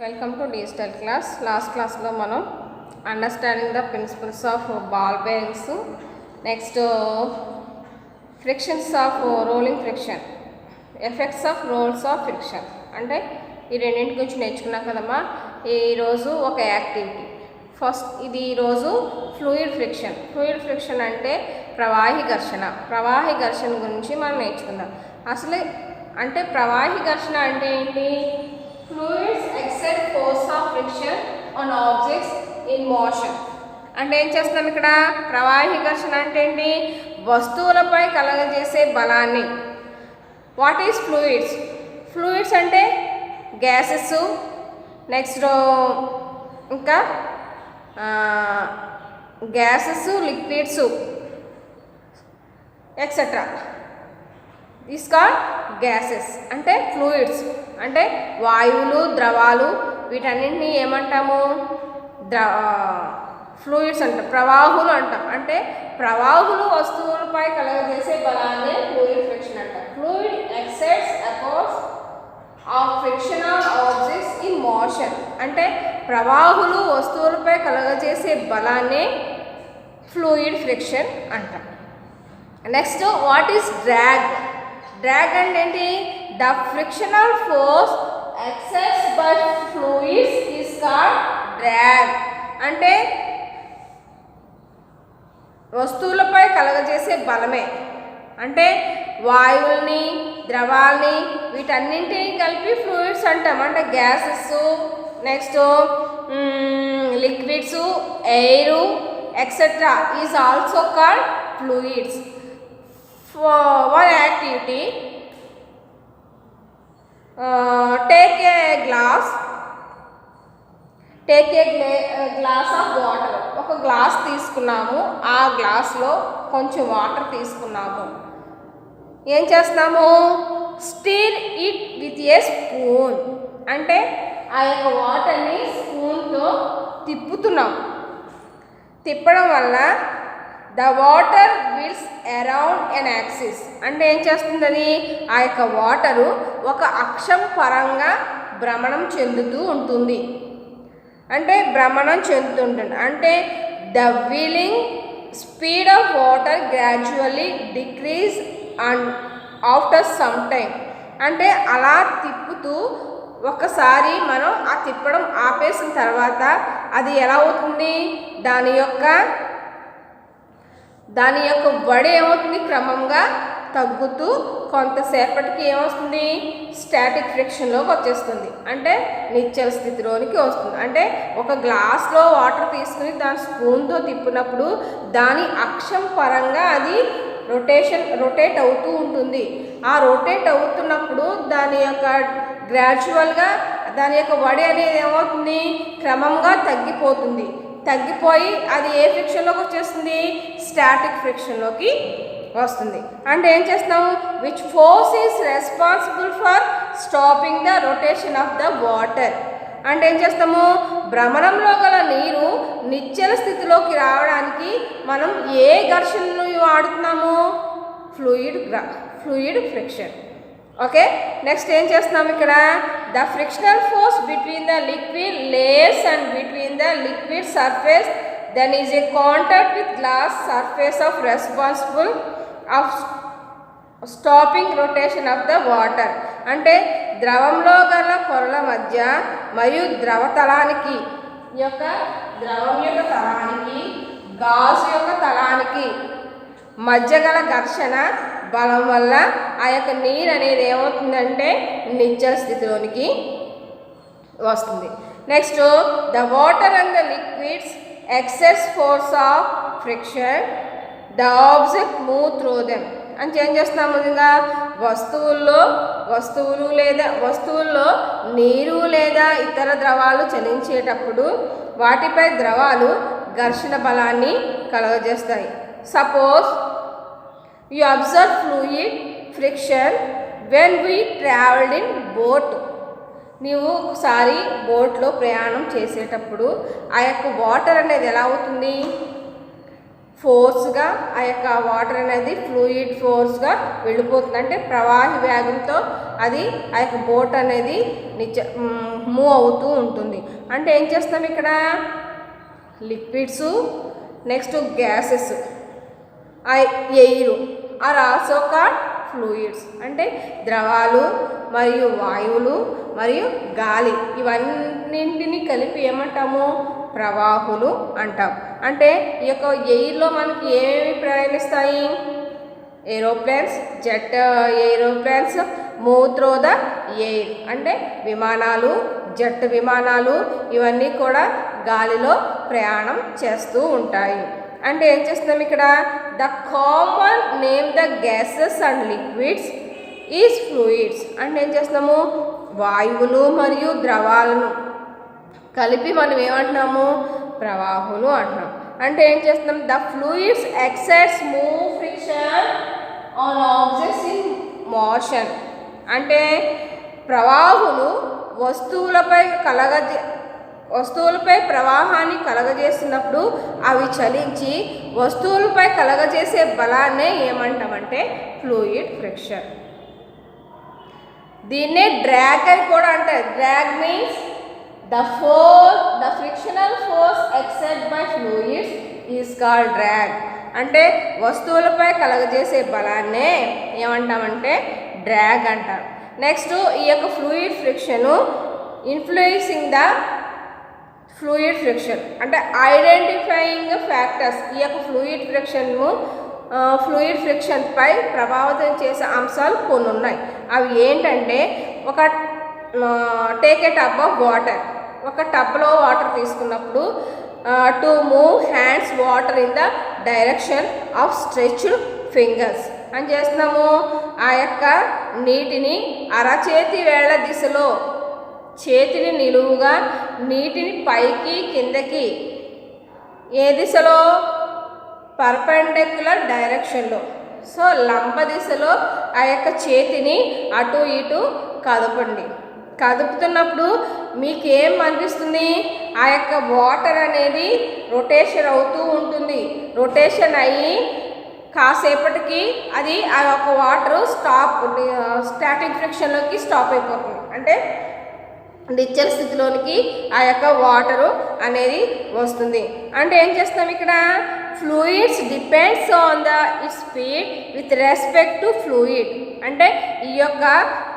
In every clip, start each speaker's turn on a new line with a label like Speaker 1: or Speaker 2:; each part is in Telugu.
Speaker 1: Welcome to digital class. Last క్లాస్లో మనం understanding the principles of ball bearings, next frictions of rolling friction, effects of rolls of friction అంటే ఈ రెండింటి గురించి నేర్చుకున్నాం కదమ్మా. ఈరోజు ఒక యాక్టివిటీ. ఫస్ట్ ఇది ఈరోజు ఫ్లూయిడ్ ఫ్రిక్షన్. ఫ్లూయిడ్ ఫ్రిక్షన్ అంటే ప్రవాహి ఘర్షణ. ప్రవాహి ఘర్షణ గురించి మనం నేర్చుకుందాం. అసలు అంటే ప్రవాహి ఘర్షణ అంటే ఏంటి? Fluids exert force of friction on objects in motion. అంటే ఏం చేస్తున్నాం ఇక్కడ? ప్రవాహి ఘర్షణ అంటే ఏంటి? వస్తువులపై కలగజేసే బలాన్ని. What is fluids? ఫ్లూయిడ్స్ అంటే గ్యాసెస్, నెక్స్ట్ ఇంకా gases, liquids etcetera. This called gases. అంటే ఫ్లూయిడ్స్ అంటే వాయువులు, ద్రవాలు, వీటన్నింటినీ ఏమంటాము? ఫ్లూయిడ్స్ అంటాం. ప్రవాహులు అంటాం. అంటే ప్రవాహులు వస్తువులపై కలగజేసే బలాన్ని ఫ్లూయిడ్ ఫ్రిక్షన్ అంటాం. Fluid exerts efforts of frictional objects in motion. అంటే ప్రవాహులు వస్తువులపై కలగజేసే బలాన్ని ఫ్లూయిడ్ ఫ్రిక్షన్ అంటాం. Next what is drag? Drag అంటే ఏంటి? The frictional force exerts by fluids is called drag. అంటే వస్తువులపై కలగజేసే బలమే. అంటే వాయువుల్ని, ద్రవాల్ని, వీటన్నింటినీ కలిపి ఫ్లూయిడ్స్ అంటాం. అంటే gases, next liquids, air etcetera is also called fluids. For one activity, take a glass of water. ఒక గ్లాస్ తీసుకున్నాము. ఆ గ్లాస్లో కొంచెం వాటర్ తీసుకున్నాము. ఏం చేస్తున్నాము? Stir it with a spoon. అంటే ఆ యొక్క వాటర్ని స్పూన్తో తిప్పుతున్నాం. తిప్పడం వల్ల the water whirls around an axis. అంటే ఏం చేస్తుంది? అది ఆ యొక్క వాటరు ఒక అక్షం పరంగా భ్రమణం చెందుతూ ఉంటుంది. అంటే భ్రమణం చెందుతుంటుంది. అంటే the wheeling speed of water gradually decrease and after some time. అంటే అలా తిప్పుతూ ఒకసారి మనం ఆ తిప్పడం ఆపేసిన తర్వాత అది ఎలా అవుతుంది? దాని యొక్క వడి ఏమవుతుంది? క్రమంగా తగ్గుతూ కొంతసేపటికి ఏమవుతుంది? స్టాటిక్ ఫ్రిక్షన్లోకి వచ్చేస్తుంది. అంటే నిశ్చల స్థితిలోనికి వస్తుంది. అంటే ఒక గ్లాస్లో వాటర్ తీసుకుని దాని స్పూన్తో తిప్పినప్పుడు దాని అక్షం పరంగా అది రొటేట్ అవుతూ ఉంటుంది. ఆ రొటేట్ అవుతున్నప్పుడు దాని యొక్క గ్రాడ్యువల్గా దాని యొక్క వడి అనేది ఏమవుతుంది? క్రమంగా తగ్గిపోయి అది ఏ ఫ్రిక్షన్లోకి వచ్చేస్తుంది? స్టాటిక్ ఫ్రిక్షన్లోకి వస్తుంది. అంటే ఏం చేస్తాము? Which force is responsible for stopping the rotation of the water. అంటే ఏం చేస్తాము? భ్రమణంలో గల నీరు నిశ్చల స్థితిలోకి రావడానికి మనం ఏ ఘర్షణను వాడుతున్నాము? Fluid friction. ఓకే, నెక్స్ట్ ఏం చేస్తున్నాం ఇక్కడ? The frictional force between the liquid layers and between the liquid surface then is a contact with glass surface of responsible of stopping rotation of the water. అంటే ద్రవంలో గల పొరల మధ్య మరియు ద్రవం యొక్క తలానికి గాజు యొక్క తలానికి మధ్య గల ఘర్షణ బలం వల్ల ఆ యొక్క నీరు అనేది ఏమవుతుందంటే నిశ్చల స్థితిలోనికి వస్తుంది. Next the water and the liquids excess force of friction the object move through them. అని ఏం చేస్తున్నాము? ముందుగా వస్తువుల్లో నీరు లేదా ఇతర ద్రవాలు చలించేటప్పుడు వాటిపై ద్రవాలు ఘర్షణ బలాన్ని కలుగజేస్తాయి. Suppose you observe fluid friction when we traveled in boat. నీవు ఒకసారి బోట్లో ప్రయాణం చేసేటప్పుడు ఆ యొక్క వాటర్ అనేది ఎలా అవుతుంది? ఫోర్స్గా ఆ యొక్క వాటర్ అనేది ఫ్లూయిడ్ ఫోర్స్గా వెళ్ళిపోతుంది. అంటే ప్రవాహి వేగంతో అది ఆ యొక్క బోట్ అనేది మూవ్ అవుతూ ఉంటుంది. అంటే ఏం చేస్తాం ఇక్కడ liquids, next gases, air are also called fluids. అంటే ద్రవాలు మరియు వాయువులు మరియు గాలి ఇవన్నింటినీ కలిపి ఏమంటాము ప్రవాహులు అంటాం. అంటే ఈ యొక్క ఎయిర్లో మనకి ఏమేమి ప్రయాణిస్తాయి? Aeroplanes, jet aeroplanes move through the air. అంటే విమానాలు, జెట్ విమానాలు ఇవన్నీ కూడా గాలిలో ప్రయాణం చేస్తూ ఉంటాయి. అంటే ఏం చేస్తున్నాం ఇక్కడ the common name the gases and liquids is fluids. అంటే ఏం చేస్తున్నాము వాయువులు మరియు ద్రవాలను కలిపి మనం ఏమంటున్నాము ప్రవాహులు అంటున్నాం. అంటే ఏం చేస్తున్నాం the fluids excites move friction on objects in motion. అంటే ప్రవాహులు వస్తువులపై ప్రవాహాన్ని కలగజేస్తున్నప్పుడు అవి చలించి వస్తువులపై కలగజేసే బలాన్నే ఏమంటామంటే ఫ్లూయిడ్ ఫ్రిక్షన్. దీన్నే డ్రాగ్ అని కూడా అంటారు. Drag means the frictional force exert by fluids is called drag. అంటే వస్తువులపై కలగజేసే బలాన్నే ఏమంటామంటే డ్రాగ్ అంటారు. నెక్స్ట్ ఈ యొక్క fluid friction influencing the fluid friction. అంటే ఐడెంటిఫైయింగ్ ఫ్యాక్టర్స్. ఈ యొక్క ఫ్లూయిడ్ ఫ్రిక్షన్ పై ప్రభావితం చేసే అంశాలు కొన్ని ఉన్నాయి. అవి ఏంటంటే ఒక take a tub of water. ఒక టబ్లో వాటర్ తీసుకున్నప్పుడు to move hands water in the direction of stretched fingers అని చేస్తున్నాము. ఆ యొక్క నీటిని అరచేతి వేళ్ల దిశలో చేతిని నిలువుగా నీటిని పైకి కిందకి ఏ దిశలో పర్పెండిక్యులర్ డైరెక్షన్లో. సో లంబ దిశలో ఆ యొక్క చేతిని అటు ఇటు కదపండి. కదుపుతున్నప్పుడు మీకు ఏం అనిపిస్తుంది? ఆ యొక్క వాటర్ అనేది రొటేషన్ అవుతూ ఉంటుంది. రొటేషన్ అయ్యి కాసేపటికి అది ఆ యొక్క వాటరు స్టాటిక్ ఫ్రిక్షన్లోకి స్టాప్ అయిపోతుంది. అంటే నిశ్చల స్థితిలోనికి ఆ యొక్క వాటరు అనేది వస్తుంది. అంటే ఏం చేస్తాం ఇక్కడ fluids depends on the it speed with respect to fluid. అంటే ఈ యొక్క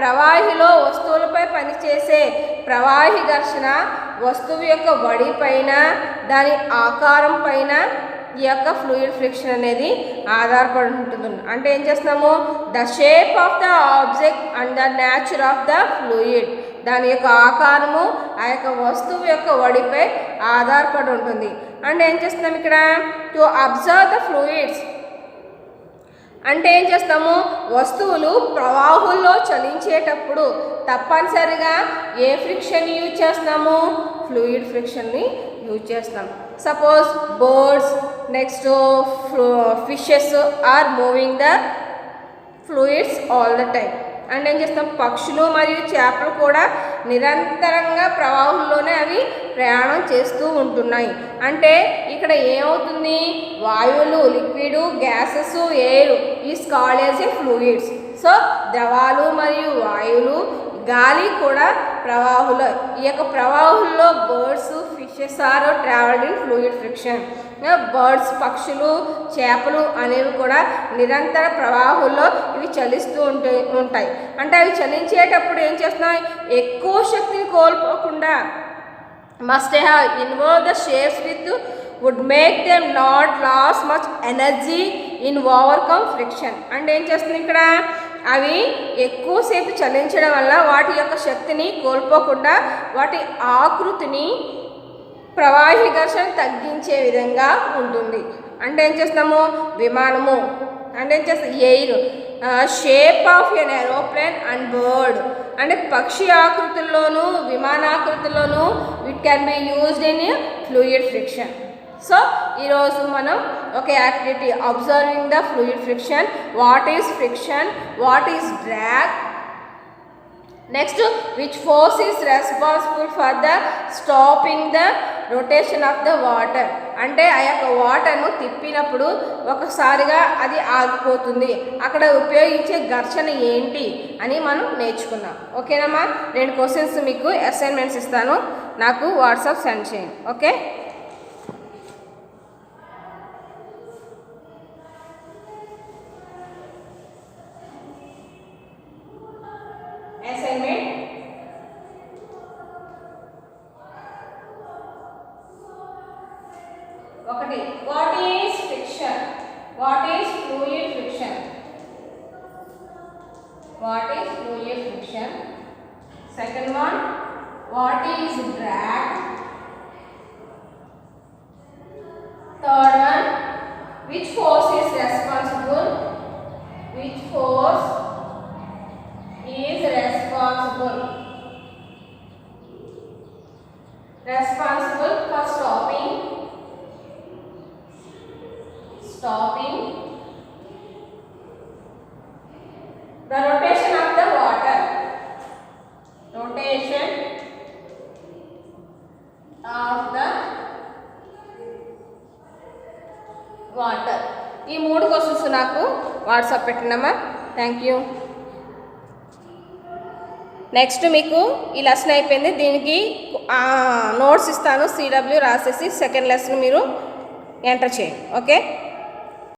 Speaker 1: ప్రవాహిలో వస్తువులపై పనిచేసే ప్రవాహి ఘర్షణ వస్తువు యొక్క వడి పైన దాని ఆకారం పైన ఈ యొక్క ఫ్లూయిడ్ ఫ్రిక్షన్ అనేది ఆధారపడి ఉంటుంది. అంటే ఏం చేస్తున్నాము the shape of the object and the nature of the fluid. దాని యొక్క ఆకారము ఆ యొక్క వస్తువు యొక్క వడిపై ఆధారపడి ఉంటుంది. అంటే ఏం చేస్తున్నాం ఇక్కడ టు అబ్జర్వ్ ద ఫ్లూయిడ్స్. అంటే ఏం చేస్తాము వస్తువులు ప్రవాహుల్లో చలించేటప్పుడు తప్పనిసరిగా ఏ ఫ్రిక్షన్ యూజ్ చేస్తున్నాము ఫ్లూయిడ్ ఫ్రిక్షన్ని యూజ్ చేస్తాం. Suppose birds next fishes are moving the fluids all the time. And ఏం చేస్తాం పక్షులు మరియు చేపలు కూడా నిరంతరంగా ప్రవాహంలోనే అవి ప్రయాణం చేస్తూ ఉంటున్నాయి. అంటే ఇక్కడ ఏమవుతుంది వాయువులు liquid gases air is called as a fluids. So ద్రవాలు మరియు వాయువులు గాలి కూడా ప్రవాహులు. ఈ యొక్క ప్రవాహుల్లో birds fishes are travelled in fluid friction. Birds పక్షులు చేపలు అనేవి కూడా నిరంతర ప్రవాహుల్లో ఇవి చలిస్తూ ఉంటాయి. అంటే అవి చలించేటప్పుడు ఏం చేస్తున్నాయి ఎక్కువ శక్తిని కోల్పోకుండా must have involve the shapes with would make them not loss much energy in overcome friction. అంటే ఏం చేస్తుంది ఇక్కడ అవి ఎక్కువసేపు చలించడం వల్ల వాటి యొక్క శక్తిని కోల్పోకుండా వాటి ఆకృతిని ప్రవాహి ఘర్షణ తగ్గించే విధంగా ఉంటుంది. అంటే ఏం చేస్తాము విమానము అంటే ఏం చేస్తాం air shape of an aeroplane and bird. అంటే పక్షి ఆకృతుల్లోనూ విమానాకృతుల్లోనూ it can be used in fluid friction. So ఈరోజు మనం ఒక activity observing the fluid friction. What is friction, what is drag, next which force is responsible for the stopping the rotation of the water, అంటే ఆ యొక్క వాటర్ను తిప్పినప్పుడు ఒకసారిగా అది ఆగిపోతుంది, అక్కడ ఉపయోగించే ఘర్షణ ఏంటి అని మనం నేర్చుకున్నాం. ఓకేనమ్మా, 2 క్వశ్చన్స్ మీకు అసైన్మెంట్స్ ఇస్తాను, నాకు వాట్సాప్ సెండ్ చేయండి. ఓకే. అసైన్మెంట్ ఒకటి, what is friction, what is fluid friction, what is fluid friction. Second one, what is drag. Third one, which force is responsible, which force is responsible for stopping the rotation of the water, rotation of the water. ఈ 3 క్వశ్చన్స్ నాకు వాట్సాప్ పెట్టండమ్మా. Thank you. నెక్స్ట్ మీకు ఈ లెసన్ అయిపోయింది, దీనికి నోట్స్ ఇస్తాను, CW రాసేసి సెకండ్ లెసన్ మీరు ఎంటర్ చేయండి. ఓకే.